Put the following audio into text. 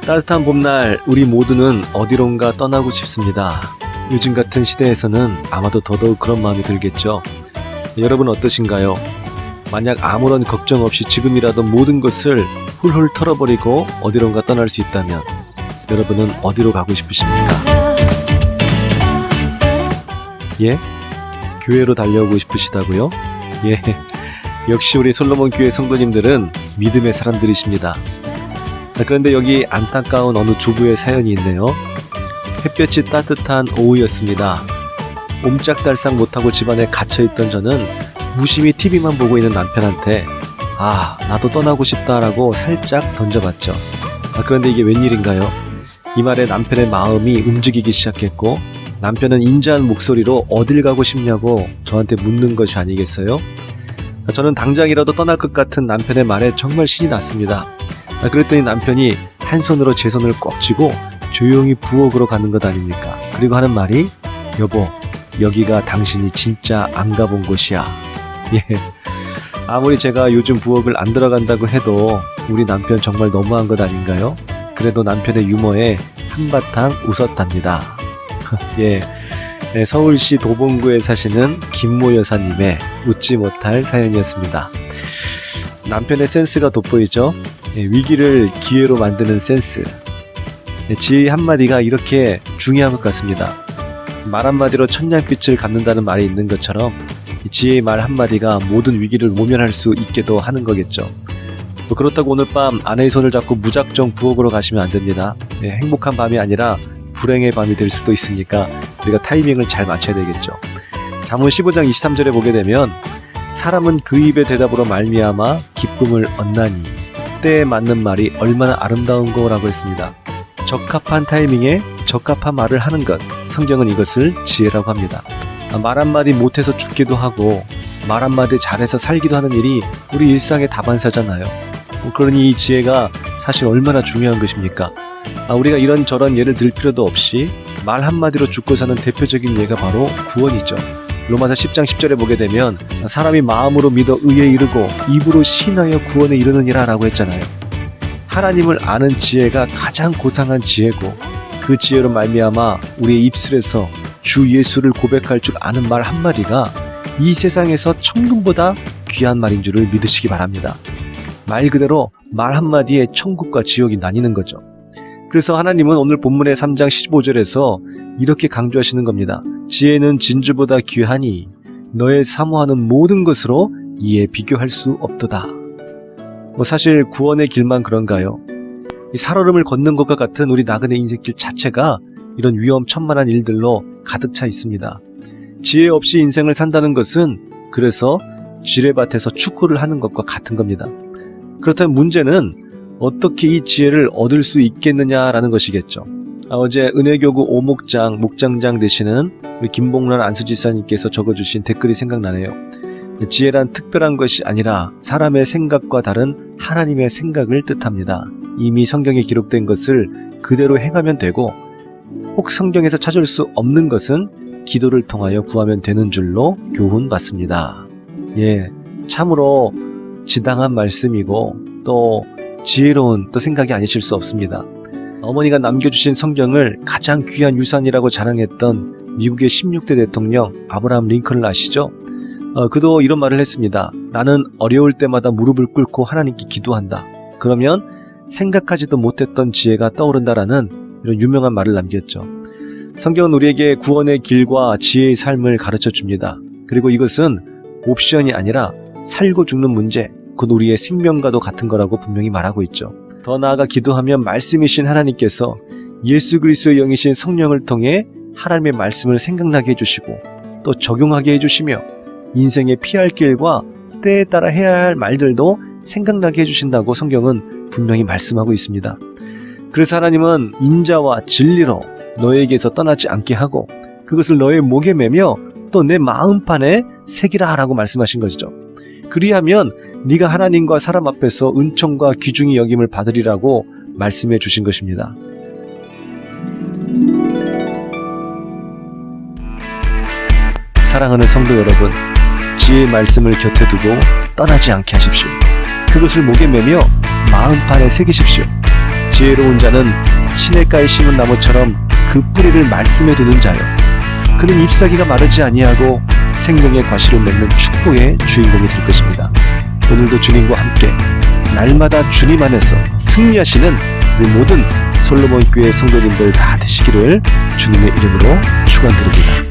따뜻한 봄날 우리 모두는 어디론가 떠나고 싶습니다. 요즘 같은 시대에서는 아마도 더더욱 그런 마음이 들겠죠. 여러분 어떠신가요? 만약 아무런 걱정 없이 지금이라도 모든 것을 훌훌 털어버리고 어디론가 떠날 수 있다면 여러분은 어디로 가고 싶으십니까? 예? 교회로 달려오고 싶으시다고요? 예. 역시 우리 솔로몬 교회 성도님들은 믿음의 사람들이십니다. 그런데 여기 안타까운 어느 주부의 사연이 있네요. 햇볕이 따뜻한 오후였습니다. 옴짝달싹 못하고 집안에 갇혀있던 저는 무심히 TV만 보고 있는 남편한테 나도 떠나고 싶다라고 살짝 던져봤죠. 그런데 이게 웬일인가요? 이 말에 남편의 마음이 움직이기 시작했고 남편은 인자한 목소리로 어딜 가고 싶냐고 저한테 묻는 것이 아니겠어요? 저는 당장이라도 떠날 것 같은 남편의 말에 정말 신이 났습니다. 그랬더니 남편이 한 손으로 제 손을 꼭 쥐고 조용히 부엌으로 가는 것 아닙니까? 그리고 하는 말이 여보, 여기가 당신이 진짜 안 가본 곳이야. 예. 아무리 제가 요즘 부엌을 안 들어간다고 해도 우리 남편 정말 너무한 것 아닌가요? 그래도 남편의 유머에 한바탕 웃었답니다. 예. 네, 서울시 도봉구에 사시는 김모 여사님의 웃지 못할 사연이었습니다. 남편의 센스가 돋보이죠? 위기를 기회로 만드는 센스. 지혜 한마디가 이렇게 중요한 것 같습니다. 말 한마디로 천냥빛을 갚는다는 말이 있는 것처럼 지혜의 말 한마디가 모든 위기를 모면할 수 있게도 하는 거겠죠. 그렇다고 오늘 밤 아내의 손을 잡고 무작정 부엌으로 가시면 안 됩니다. 행복한 밤이 아니라 불행의 밤이 될 수도 있으니까 우리가 타이밍을 잘 맞춰야 되겠죠. 잠언 15장 23절에 보게 되면 사람은 그 입의 대답으로 말미암아 기쁨을 얻나니 때에 맞는 말이 얼마나 아름다운 거라고 했습니다. 적합한 타이밍에 적합한 말을 하는 것, 성경은 이것을 지혜라고 합니다. 말 한마디 못해서 죽기도 하고 말 한마디 잘해서 살기도 하는 일이 우리 일상의 다반사잖아요. 그러니 이 지혜가 사실 얼마나 중요한 것입니까? 우리가 이런저런 예를 들 필요도 없이 말 한마디로 죽고 사는 대표적인 예가 바로 구원이죠. 로마서 10장 10절에 보게 되면 사람이 마음으로 믿어 의에 이르고 입으로 신하여 구원에 이르느니라 라고 했잖아요. 하나님을 아는 지혜가 가장 고상한 지혜고 그 지혜로 말미암아 우리의 입술에서 주 예수를 고백할 줄 아는 말 한마디가 이 세상에서 천금보다 귀한 말인 줄을 믿으시기 바랍니다. 말 그대로 말 한마디에 천국과 지옥이 나뉘는 거죠. 그래서 하나님은 오늘 본문의 3장 15절에서 이렇게 강조하시는 겁니다. 지혜는 진주보다 귀하니 너의 사모하는 모든 것으로 이에 비교할 수 없도다. 사실 구원의 길만 그런가요? 이 살얼음을 걷는 것과 같은 우리 나그네 인생길 자체가 이런 위험천만한 일들로 가득 차 있습니다. 지혜 없이 인생을 산다는 것은 그래서 지뢰밭에서 축구를 하는 것과 같은 겁니다. 그렇다면 문제는 어떻게 이 지혜를 얻을 수 있겠느냐라는 것이겠죠. 어제 은혜교구 오목장 목장장 되시는 우리 김봉란 안수지사님께서 적어주신 댓글이 생각나네요. 지혜란 특별한 것이 아니라 사람의 생각과 다른 하나님의 생각을 뜻합니다. 이미 성경에 기록된 것을 그대로 행하면 되고 혹 성경에서 찾을 수 없는 것은 기도를 통하여 구하면 되는 줄로 교훈받습니다. 예, 참으로 지당한 말씀이고 또 지혜로운 또 생각이 아니실 수 없습니다. 어머니가 남겨주신 성경을 가장 귀한 유산이라고 자랑했던 미국의 16대 대통령 아브라함 링컨을 아시죠? 그도 이런 말을 했습니다. 나는 어려울 때마다 무릎을 꿇고 하나님께 기도한다. 그러면 생각하지도 못했던 지혜가 떠오른다라는 이런 유명한 말을 남겼죠. 성경은 우리에게 구원의 길과 지혜의 삶을 가르쳐 줍니다. 그리고 이것은 옵션이 아니라 살고 죽는 문제, 곧 우리의 생명과도 같은 거라고 분명히 말하고 있죠. 더 나아가 기도하면 말씀이신 하나님께서 예수 그리스도의 영이신 성령을 통해 하나님의 말씀을 생각나게 해주시고 또 적용하게 해주시며 인생의 피할 길과 때에 따라 해야 할 말들도 생각나게 해주신다고 성경은 분명히 말씀하고 있습니다. 그래서 하나님은 인자와 진리로 너에게서 떠나지 않게 하고 그것을 너의 목에 매며 또 내 마음판에 새기라 라고 말씀하신 것이죠. 그리하면 네가 하나님과 사람 앞에서 은총과 귀중히 여김을 받으리라고 말씀해 주신 것입니다. 사랑하는 성도 여러분, 지혜의 말씀을 곁에 두고 떠나지 않게 하십시오. 그것을 목에 매며 마음판에 새기십시오. 지혜로운 자는 시냇가에 심은 나무처럼 그 뿌리를 말씀에 두는 자요. 그는 잎사귀가 마르지 아니하고 생명의 과실을 맺는 축복의 주인공이 될 것입니다. 오늘도 주님과 함께 날마다 주님 안에서 승리하시는 우리 모든 솔로몬 교회 성도님들 다 되시기를 주님의 이름으로 축원드립니다.